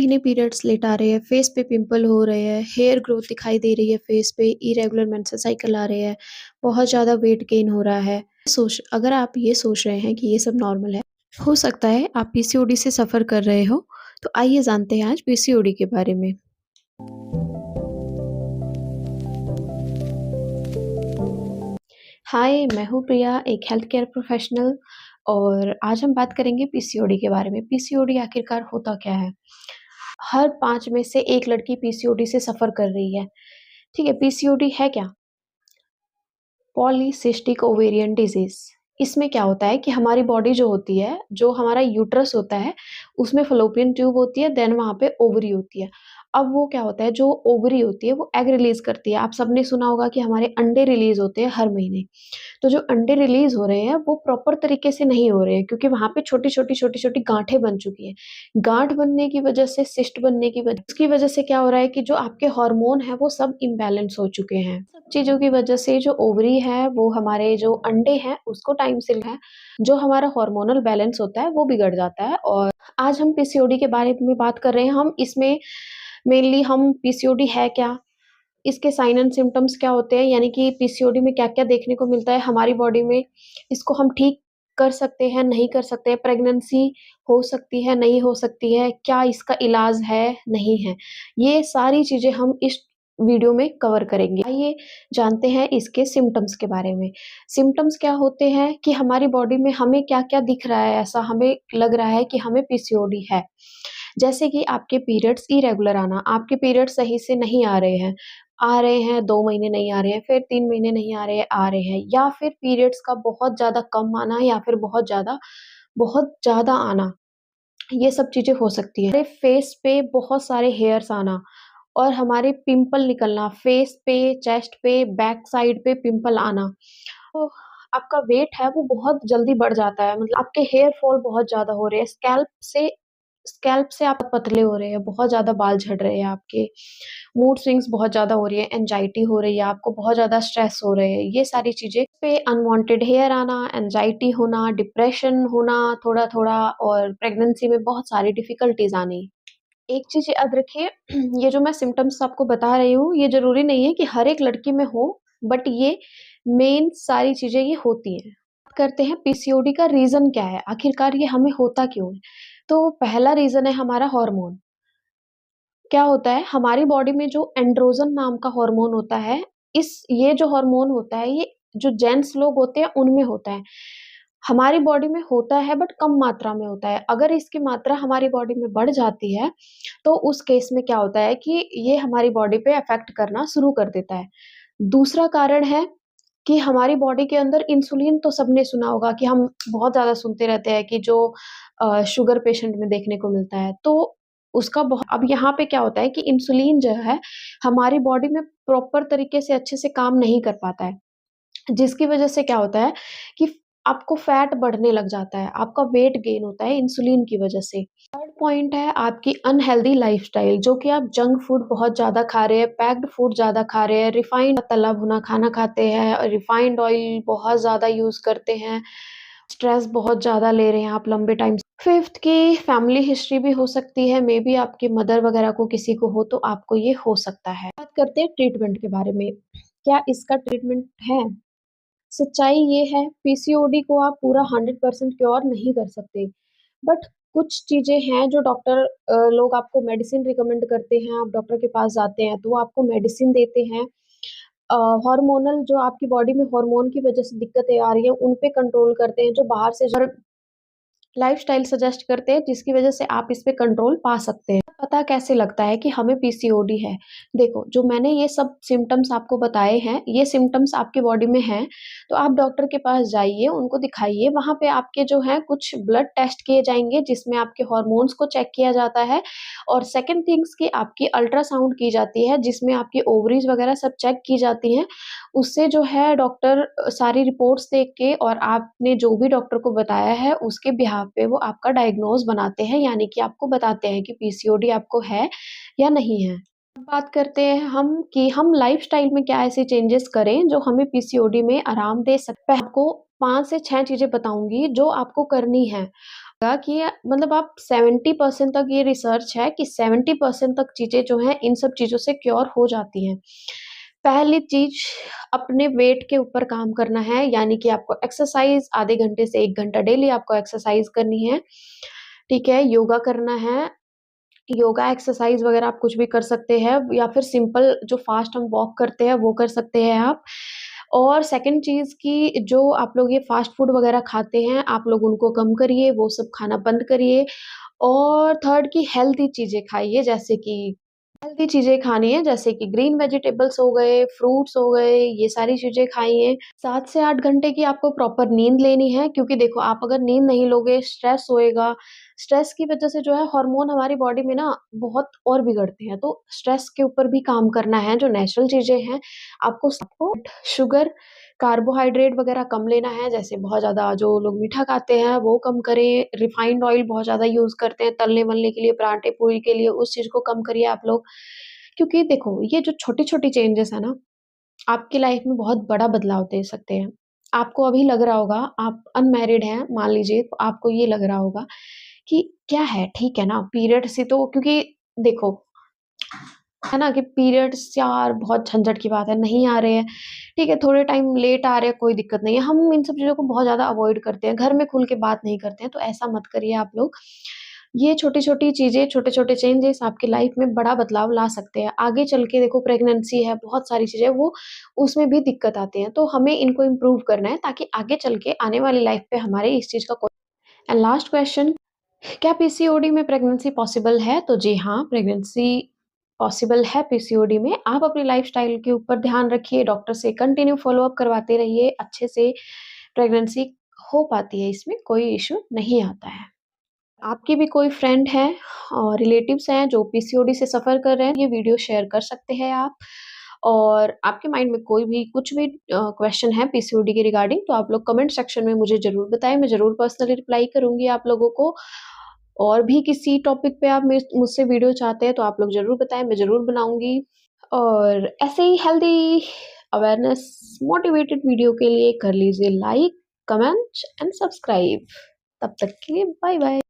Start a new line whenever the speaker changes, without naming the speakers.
महीने periods late आ रहे हैं, फेस पे पिंपल हो रहे हैं, हेयर ग्रोथ दिखाई दे रही है फेस पे, इरेगुलर मेंस्ट्रुअल साइकिल आ रहे हैं, बहुत ज़्यादा वेट गेन हो रहा है। अगर आप ये सोच रहे हैं कि ये सब नॉर्मल है, हो सकता है आप पीसीओडी से सफ़र कर रहे हो। तो आइए जानते हैं आज पीसीओडी के बारे में। हाय, मैं हूँ प्रिया, एक हेल्थ केयर प्रोफेशनल और आज हम बात करेंगे पीसीओडी के बारे में। पीसीओडी आखिरकार होता क्या है? हर 5 में से 1 लड़की पीसीओडी से सफ़र कर रही है। ठीक है, पीसीओडी है क्या? Polycystic ovarian disease. इसमें क्या होता है कि हमारी बॉडी जो होती है, जो हमारा यूट्रस होता है, उसमें फ़ैलोपियन ट्यूब होती है, देन वहाँ पे ओवरी होती है। अब वो क्या होता है, जो ओवरी होती है, वो एग रिलीज़ करती है। आप सबने सुना होगा कि हमारे अंडे रिलीज़ होते हैं हर महीने। तो जो अंडे रिलीज़ हो रहे हैं, वो प्रॉपर तरीके से नहीं हो रहे हैं क्योंकि वहाँ पे छोटी-छोटी गाँठें बन चुकी हैं। गाँठ बनने की वजह से, सिस्ट बनने की वजह उसकी वजह से क्या हो रहा है कि जो आपके हार्मोन हैं, वो सब इम्बैलेंस हो चुके हैं। सब चीज़ों की वजह से जो ओवरी है, वो हमारे जो अंडे हैं, उसको टाइम से है, जो हमारा हार्मोनल बैलेंस होता है, वो बिगड़ जाता है। और आज हम पीसीओडी के बारे में बात कर रहे हैं। हम इसमें मेनली हम पीसीओडी है क्या? इसके साइन एंड सिम्पटम्स क्या होते हैं, यानी कि पीसीओडी में क्या-क्या देखने को मिलता है हमारी बॉडी में, इसको हम ठीक कर सकते हैं, नहीं कर सकते, प्रेगनेंसी हो सकती है, नहीं हो सकती है, क्या इसका इलाज है, नहीं है। ये सारी चीज़ें हम इस वीडियो में कवर करेंगे। आइए जानते हैं इसके सिम्पटम्स के बारे में। सिम्पटम्स क्या होते हैं कि हमारी बॉडी में हमें क्या-क्या दिख रहा है, ऐसा हमें लग रहा है कि हमें पीसीओडी है। जैसे कि आपके पीरियड्स इरेगुलर आना, आपके पीरियड्स सही से नहीं आ रहे हैं 2 महीने नहीं आ रहे हैं, फिर 3 महीने नहीं आ रहे हैं या फिर पीरियड्स का बहुत ज़्यादा कम आना या फिर बहुत ज़्यादा आना, ये सब चीज़ें हो सकती हैं। हमारे फेस पे बहुत सारे हेयर्स आना और हमारे पिंपल निकलना, फेस पे, चेस्ट पे, बैक साइड पे पिंपल आना। तो आपका वेट है वो बहुत जल्दी बढ़ जाता है, मतलब आपके हेयर फॉल बहुत ज़्यादा हो रहे हैं, स्कैल्प से आप पतले हो रहे हैं, बहुत ज़्यादा बाल झड़ रहे हैं आपके, मूड स्विंग्स बहुत ज़्यादा हो रही है, एंग्जायटी हो रही है, आपको बहुत ज़्यादा स्ट्रेस हो रहे हैं, ये सारी चीज़ें पे अनवांटेड हेयर आना, एंग्जायटी होना, डिप्रेशन होना थोड़ा-थोड़ा और प्रेगनेंसी में बहुत सारी डिफ़िकल्टीज़ आनी। एक चीज़ याद रखिए, ये जो मैं सिम्पटम्स आपको बता रही हूँ, ये ज़रूरी नहीं है कि हर एक लड़की में हो, बट ये मेन सारी चीज़ें ये होती हैं। बात करते हैं पीसीओडी का रीज़न क्या है, आखिरकार ये हमें होता क्यों है? तो पहला रीज़न है हमारा हार्मोन। क्या होता है, हमारी बॉडी में जो एंड्रोजन नाम का हार्मोन होता है, ये जो हार्मोन होता है, ये जो जेंट्स लोग होते हैं, उनमें होता है। हमारी बॉडी में होता है बट कम मात्रा में होता है। अगर इसकी मात्रा हमारी बॉडी में बढ़ जाती है, तो उस केस में क्या होता है कि ये हमारी बॉडी पे इफ़ेक्ट करना शुरू कर देता है। दूसरा कारण है कि हमारी बॉडी के अंदर इंसुलिन, तो सबने सुना होगा कि हम बहुत ज़्यादा सुनते रहते हैं कि जो शुगर पेशेंट में देखने को मिलता है, तो उसका बहु अब यहाँ पे क्या होता है कि इंसुलिन जो है, हमारी बॉडी में प्रॉपर तरीके से अच्छे से काम नहीं कर पाता है। जिसकी वजह से क्या होता है कि आपको फैट बढ़ने लग जाता है, आपका वेट गेन होता है इंसुलिन की वजह से। थर्ड पॉइंट है आपकी अनहेल्दी लाइफ़स्टाइल, जो कि आप जंक फूड बहुत ज़्यादा खा रहे हैं, पैक्ड फूड ज़्यादा खा रहे हैं, रिफाइंड तला भुना खाना खाते हैं और रिफाइंड ऑयल बहुत ज़्यादा यूज़ करते हैं, स्ट्रेस बहुत ज़्यादा ले रहे हैं आप लंबे टाइम से। फिफ्थ की फैमिली हिस्ट्री भी हो सकती है, मेबी आपकी मदर वगैरह को किसी को हो तो आपको ये हो सकता है। बात करते हैं ट्रीटमेंट के बारे में, क्या इसका ट्रीटमेंट है? सच्चाई ये है, पीसीओडी को आप पूरा 100% क्योर नहीं कर सकते, बट कुछ चीज़ें हैं जो लोग आपको मेडिसिन रिकमेंड करते हैं, आप डॉक्टर के पास जाते हैं तो वो आपको मेडिसिन देते हैं। अ, हार्मोनल जो आपकी बॉडी में हार्मोन की वज़ह से दिक्कतें आ रही हैं, उन पे कंट्रोल करते हैं, जो बाहर से लाइफ़स्टाइल सजेस्ट करते हैं जिसकी वज़ह से आप इस पे कंट्रोल पा सकते हैं। पता कैसे लगता है कि हमें पीसीओडी है? देखो, जो मैंने ये सब सिम्पटम्स आपको बताए हैं, ये सिम्पटम्स आपकी बॉडी में हैं, तो आप डॉक्टर के पास जाइए, उनको दिखाइए, वहाँ पे आपके जो हैं कुछ ब्लड टेस्ट किए जाएँगे जिसमें आपके हार्मोन्स को चेक किया जाता है और सेकंड थिंग्स कि आपकी अल्ट्रासाउंड की जाती है जिसमें आपकी ओवरीज़ वग़ैरह सब चेक की जाती हैं। उससे जो है डॉक्टर सारी रिपोर्ट्स देख के और आपने जो भी डॉक्टर को बताया है उसके बिहाफ़ पे वो आपका डायग्नोज़ बनाते हैं, यानी कि आपको बताते हैं कि पीसीओडी आपको है या नहीं है। अब बात करते हैं हम कि हम लाइफ़स्टाइल में क्या ऐसे चेंजेस करें जो हमें पीसीओडी में आराम दे सकता है। आपको 5 से 6 चीज़ें बताऊँगी जो आपको करनी हैं। कि मतलब आप 70% तक, ये रिसर्च है कि 70% तक चीज़ें जो हैं इन सब चीज़ों से क्योर हो जाती हैं। पहली चीज़, अपने वेट के ऊपर काम करना है, यानी कि आपको एक्सरसाइज़ आधे घंटे से 1 घंटा डेली आपको एक्सरसाइज़ करनी है, ठीक है? योगा करना है, योगा एक्सरसाइज़ वगैरह आप कुछ भी कर सकते हैं, या फिर सिंपल जो फास्ट हम वॉक करते हैं वो कर सकते हैं आप। और सेकंड चीज़ कि जो आप लोग ये फास्ट फूड वगैरह खाते हैं, आप लोग उनको कम करिए, वो सब खाना बंद करिए। और थर्ड कि हेल्दी चीज़ें खाइए, जैसे कि हेल्दी चीज़ें खानी है, जैसे कि ग्रीन वेजिटेबल्स हो गए, फ्रूट्स हो गए, ये सारी चीज़ें खाइए। 7 से 8 घंटे की आपको प्रॉपर नींद लेनी है, क्योंकि देखो आप अगर नींद नहीं लोगे, स्ट्रेस होएगा, स्ट्रेस की वज़ह से जो है हार्मोन हमारी बॉडी में ना बहुत और बिगड़ते हैं, तो स्ट्रेस के ऊपर भी काम करना है, जो नेचुरल चीज़ें हैं, आपको शुगर, कार्बोहाइड्रेट वग़ैरह कम लेना है, जैसे बहुत ज़्यादा जो लोग मीठा खाते हैं, वो कम करें, रिफाइंड ऑयल बहुत ज़्यादा यूज़ करते हैं तलने-वलने के लिए, पराठे-पूरी के लिए, उस चीज़ को कम करिए आप लोग। क्योंकि देखो, ये जो छोटी-छोटी चेंजेस हैं ना, आपकी लाइफ में बहुत बड़ा बदलाव दे सकते हैं। आपको अभी लग रहा होगा, आप अनमैरिड हैं, मान लीजिए, तो आपको ये लग रहा होगा कि क्या है, ठीक है ना, पीरियड्स ही तो, क्योंकि देखो, है ना कि पीरियड्स यार बहुत झंझट की बात है, नहीं आ रहे हैं, ठीक है, थोड़े टाइम लेट आ रहे हैं, कोई दिक्कत नहीं है। हम इन सब चीज़ों को बहुत ज़्यादा अवॉइड करते हैं, घर में खुल के बात नहीं करते हैं, तो ऐसा मत करिए आप लोग। ये छोटी-छोटी चीज़ें, छोटे-छोटे चेंजेस आपकी लाइफ में बड़ा बदलाव ला सकते हैं। आगे चल के देखो, प्रेगनेंसी है, बहुत सारी चीज़ें, वो उसमें भी दिक्कत आती है, तो हमें इनको इम्प्रूव करना है, ताकि आगे चल के आने वाली लाइफ पे हमारे इस चीज़ का कोई। एंड लास्ट क्वेश्चन, क्या पीसीओडी में प्रेगनेंसी पॉसिबल है? तो जी हाँ, प्रेगनेंसी पॉसिबल है पीसीओडी में। आप अपनी लाइफ़स्टाइल के ऊपर ध्यान रखिए, डॉक्टर से कंटिन्यू फ़ॉलो-अप करवाते रहिए, अच्छे से प्रेगनेंसी हो पाती है, इसमें कोई इश्यू नहीं आता है। आपके भी कोई फ्रेंड हैं और रिलेटिव्स हैं जो पीसीओडी से सफ़र कर रहे हैं, ये वीडियो शेयर कर सकते हैं आप। और आपके माइंड में कोई भी कुछ भी क्वेश्चन है पीसीओडी के रिगार्डिंग, तो आप लोग कमेंट सेक्शन में मुझे ज़रूर बताएँ, मैं ज़रूर पर्सनली रिप्लाई करूँगी आप लोगों को। और भी किसी टॉपिक पे आप मुझसे वीडियो चाहते हैं, तो आप लोग ज़रूर बताएँ, मैं ज़रूर बनाऊँगी। और ऐसे ही हेल्दी अवेयरनेस मोटिवेटेड वीडियो के लिए कर लीजिए लाइक, कमेंट एंड सब्सक्राइब। तब तक के लिए बाय बाय।